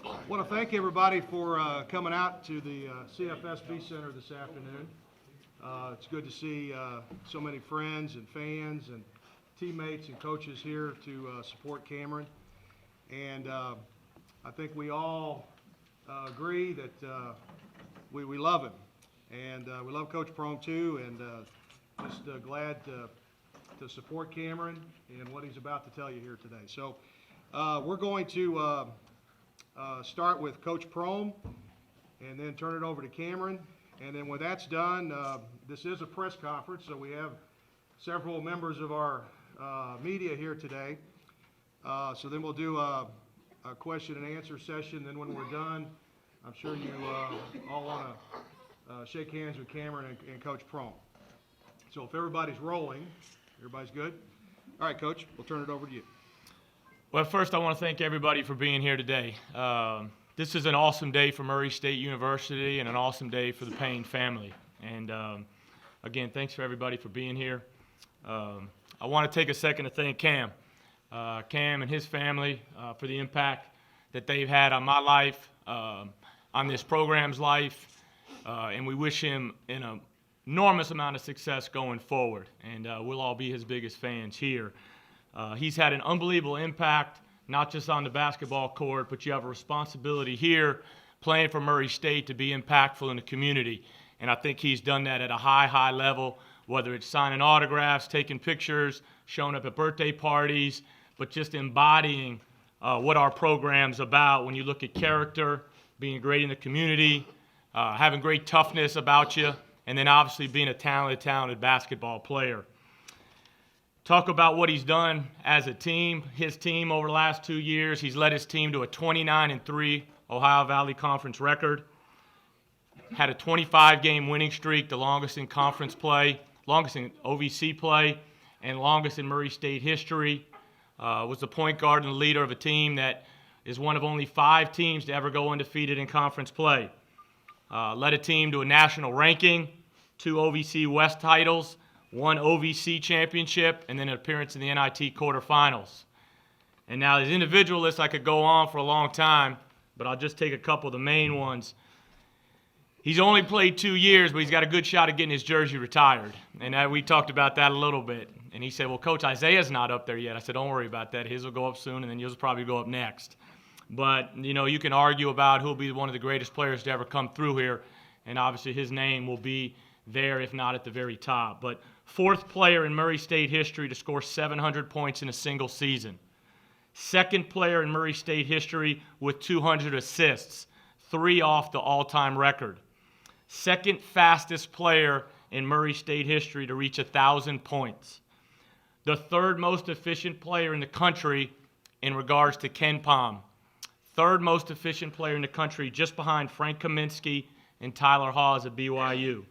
I want to thank everybody for coming out to the CFSB Center this afternoon. It's good to see so many friends and fans and teammates and coaches here to support Cameron. And I think we all agree that we love him. And we love Coach Prome too, and just glad to support Cameron and what he's about to tell you here today. So we're going to start with Coach Prome and then turn it over to Cameron. And then when that's done, this is a press conference, so we have several members of our media here today. So then we'll do a question and answer session. Then when we're done, I'm sure you all want to shake hands with Cameron and Coach Prome. So if everybody's rolling, everybody's good? All right, Coach, we'll turn it over to you. Well, first I want to thank everybody for being here today. This is an awesome day for Murray State University and an awesome day for the Payne family. And again, thanks for everybody for being here. I want to take a second to thank Cam and his family for the impact that they've had on my life, on this program's life, and we wish him an enormous amount of success going forward. And we'll all be his biggest fans here. He's had an unbelievable impact, not just on the basketball court, but you have a responsibility here playing for Murray State to be impactful in the community. And I think he's done that at a high level, whether it's signing autographs, taking pictures, showing up at birthday parties, but just embodying what our program's about when you look at character, being great in the community, having great toughness about you, and then obviously being a talented basketball player. Talk about what he's done as a team, his team over the last 2 years. He's led his team to a 29-3 Ohio Valley Conference record. Had a 25-game winning streak, the longest in conference play, longest in OVC play, and longest in Murray State history. Was the point guard and the leader of a team that is one of only 5 teams to ever go undefeated in conference play. Led a team to a national ranking, 2 OVC West titles, 1 OVC championship, and then an appearance in the NIT quarterfinals. And now as individual lists, I could go on for a long time, but I'll just take a couple of the main ones. He's only played 2 years, but he's got a good shot at getting his jersey retired. And we talked about that a little bit. And he said, well, Coach, Isaiah's not up there yet. I said, don't worry about that. His will go up soon, and then yours will probably go up next. But, you know, you can argue about who'll be one of the greatest players to ever come through here, and obviously his name will be there, if not at the very top. But 4th player in Murray State history to score 700 points in a single season. 2nd player in Murray State history with 200 assists, 3 off the all-time record. 2nd fastest player in Murray State history to reach 1,000 points. The 3rd most efficient player in the country in regards to Ken Pom. 3rd most efficient player in the country, just behind Frank Kaminsky and Tyler Hawes at BYU.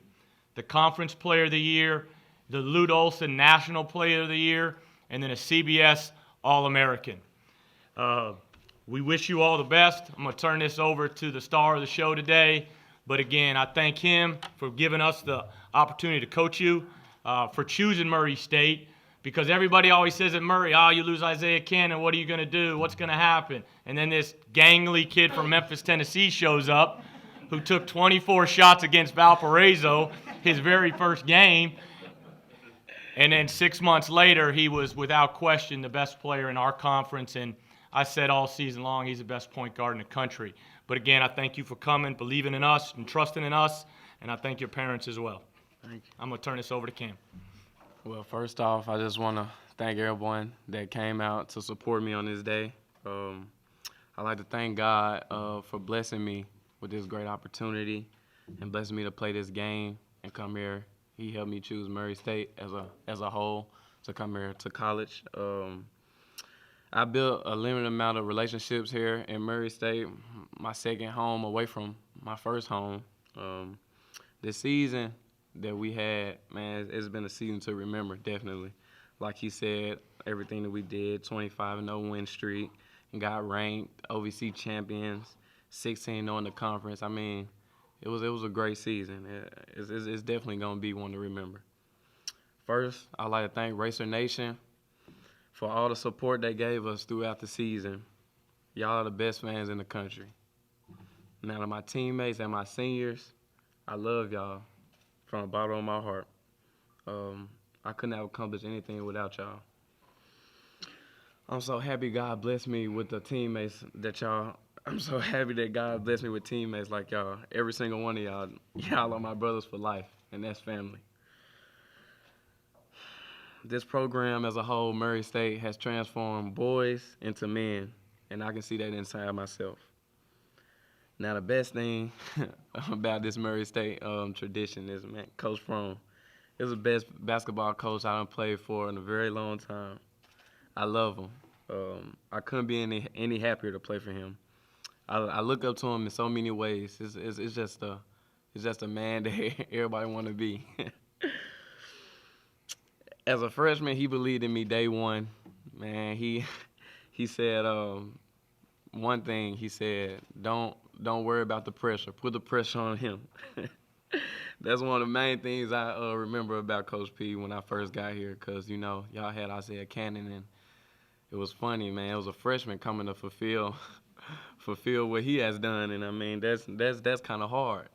The Conference Player of the Year, the Lute Olson National Player of the Year, and then a CBS All-American. We wish you all the best. I'm going to turn this over to the star of the show today. But again, I thank him for giving us the opportunity to coach you, for choosing Murray State, because everybody always says at Murray, you lose Isaiah Cannon, what are you going to do? What's going to happen? And then this gangly kid from Memphis, Tennessee shows up who took 24 shots against Valparaiso, his very first game. And then 6 months later, he was without question the best player in our conference. And I said all season long, he's the best point guard in the country. But again, I thank you for coming, believing in us, and trusting in us. And I thank your parents as well. Thank you. I'm going to turn this over to Cam. Well, first off, I just want to thank everyone that came out to support me on this day. I'd like to thank God for blessing me with this great opportunity and blessing me to play this game and come here. He helped me choose Murray State as a whole to come here to college. I built a limited amount of relationships here in Murray State, my second home away from my first home. This season that we had, man, it's been a season to remember, definitely. Like he said, everything that we did, 25-0 win streak, and got ranked OVC champions, 16-0 in the conference. I mean, it was a great season. It's definitely going to be one to remember. First, I'd like to thank Racer Nation for all the support they gave us throughout the season. Y'all are the best fans in the country. Now to my teammates and my seniors, I love y'all from the bottom of my heart. I couldn't have accomplished anything without y'all. I'm so happy God blessed me with the teammates that y'all. I'm so happy that God blessed me with teammates like y'all. Every single one of y'all. Y'all are my brothers for life, and that's family. This program as a whole, Murray State, has transformed boys into men, and I can see that inside myself. Now, the best thing about this Murray State tradition is, man, Coach Frome is the best basketball coach I done played for in a very long time. I love him. I couldn't be any happier to play for him. I look up to him in so many ways. It's just a man that everybody want to be. As a freshman, he believed in me day one. Man, he said one thing. He said, don't worry about the pressure. Put the pressure on him. That's one of the main things I remember about Coach P when I first got here, because, you know, y'all had Isaiah Cannon, and it was funny, man. It was a freshman coming to fulfill what he has done, and I mean, that's kind of hard.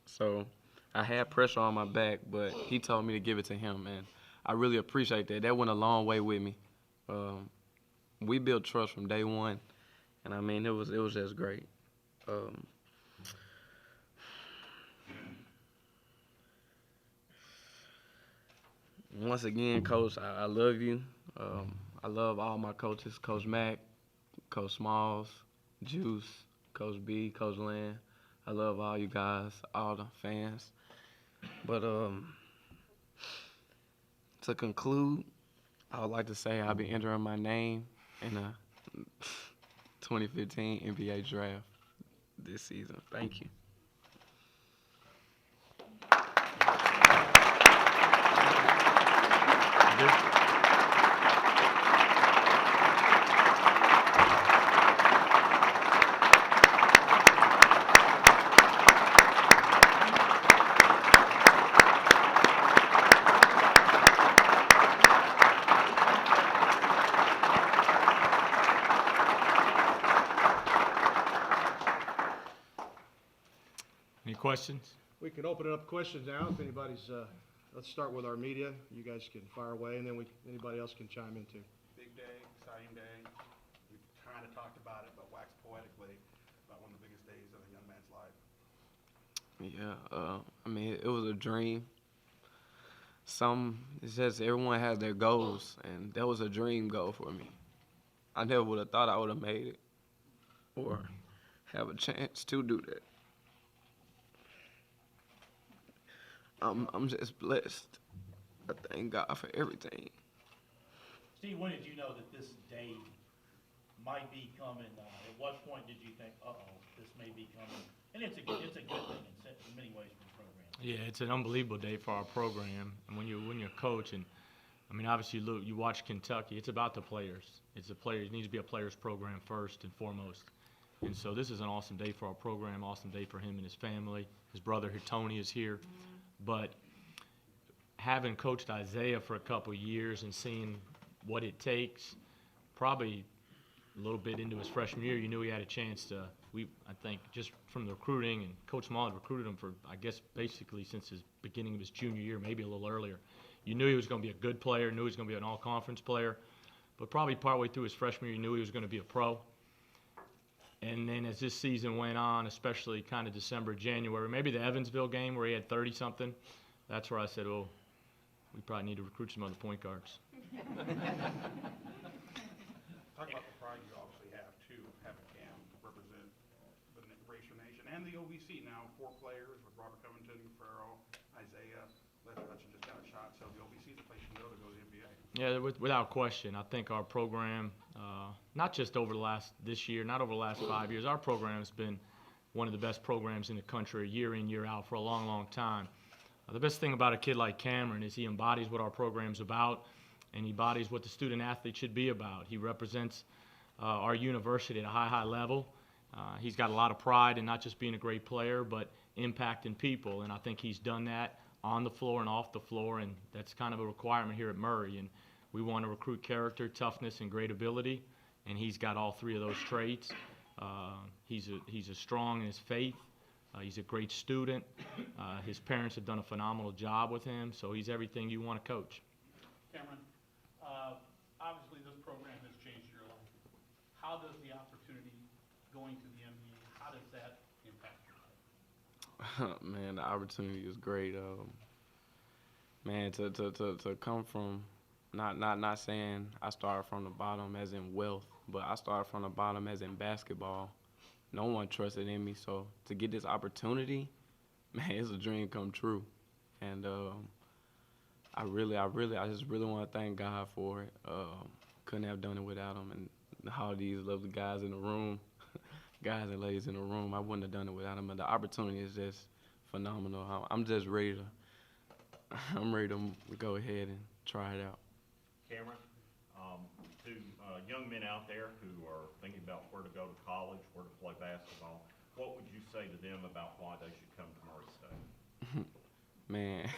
So I had pressure on my back, but he told me to give it to him, and I really appreciate that. That went a long way with me. We built trust from day one, and I mean, it was just great. Once again, Coach, I love you. I love all my coaches, Coach Mack, Coach Smalls, Juice, Coach B, Coach Land. I love all you guys, all the fans. But to conclude, I would like to say I'll be entering my name in the 2015 NBA draft this season. Thank you. Any questions? We can open it up questions now if anybody's, let's start with our media. You guys can fire away, and then anybody else can chime in too. Big day, exciting day. We've kind of talked about it, but waxed poetically about one of the biggest days of a young man's life. Yeah, I mean, it was a dream. It's just everyone has their goals, and that was a dream goal for me. I never would have thought I would have made it or have a chance to do that. I'm just blessed. I thank God for everything. Steve, when did you know that this day might be coming? At what point did you think, this may be coming? And it's a good thing in many ways for the program. Yeah, it's an unbelievable day for our program. And when you're a coach, and I mean, obviously, Luke, you watch Kentucky. It's about the players. It's the players. It needs to be a players program first and foremost. And so this is an awesome day for our program. Awesome day for him and his family. His brother here, Tony, is here. But having coached Isaiah for a couple of years and seeing what it takes, probably a little bit into his freshman year, you knew he had a chance to. I think just from the recruiting, and Coach Small had recruited him for, I guess, basically since his beginning of his junior year, maybe a little earlier. You knew he was going to be a good player, knew he was going to be an all-conference player, but probably partway through his freshman year, you knew he was going to be a pro. And then as this season went on, especially kind of December, January, maybe the Evansville game where he had 30-something, that's where I said, oh, we probably need to recruit some other point guards. Talk about the pride you obviously have, too, having Cam represent the Racer Nation and the OVC now. 4 players with Robert Covington, Farrell, Isaiah. Les Hutchin just got a shot, so the OVC is a place you go to the NBA. Yeah, without question. I think our program, not just this year, not over the last 5 years, our program has been one of the best programs in the country year in, year out for a long, long time. The best thing about a kid like Cameron is he embodies what our program's about, and he embodies what the student athlete should be about. He represents our university at a high, high level. He's got a lot of pride in not just being a great player, but impacting people, and I think he's done that on the floor and off the floor, and that's kind of a requirement here at Murray. And we want to recruit character, toughness, and great ability, and he's got all 3 of those traits. He's strong in his faith. He's a great student. His parents have done a phenomenal job with him, so he's everything you want to coach. Cameron, obviously this program has changed your life. How does the opportunity going to the NBA, how does that impact your life? Man, the opportunity is great. Man, to come from, not saying I started from the bottom as in wealth, but I started from the bottom as in basketball. No one trusted in me, so to get this opportunity, man, it's a dream come true. And I just really want to thank God for it. Couldn't have done it without him, and all these lovely guys in the room, guys and ladies in the room. I wouldn't have done it without him. And the opportunity is just phenomenal. I'm just ready to go ahead and try it out. Cameron, to young men out there who are thinking about where to go to college, where to play basketball, what would you say to them about why they should come to Murray State? Man,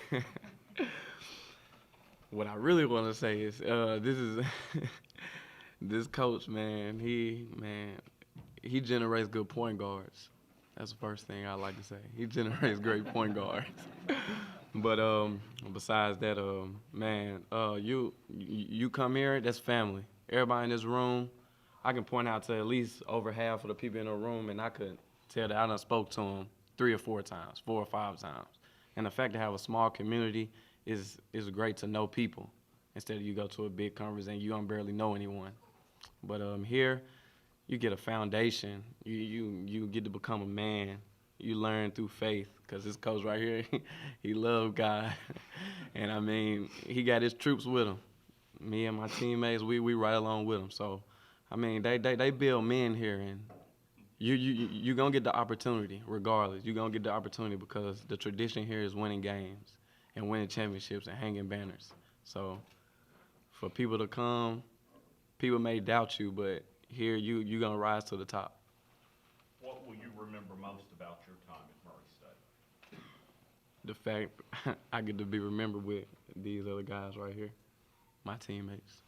what I really want to say is this coach, man, he generates good point guards. That's the first thing I like to say. He generates great point guards. But besides that, man, you come here, that's family. Everybody in this room, I can point out to at least over half of the people in the room, and I could tell that I done spoke to them 3 or 4 times, 4 or 5 times. And the fact to have a small community is great to know people instead of you go to a big conference and you don't barely know anyone. But here, you get a foundation. You get to become a man. You learn through faith, because this coach right here, he loved God. And, I mean, he got his troops with him. Me and my teammates, we right along with him. So, I mean, they build men here, and you're going to get the opportunity regardless. You're going to get the opportunity because the tradition here is winning games and winning championships and hanging banners. So, for people to come, people may doubt you, but here you're going to rise to the top. What will you remember most about your time at Murray State? The fact I get to be remembered with these other guys right here, my teammates.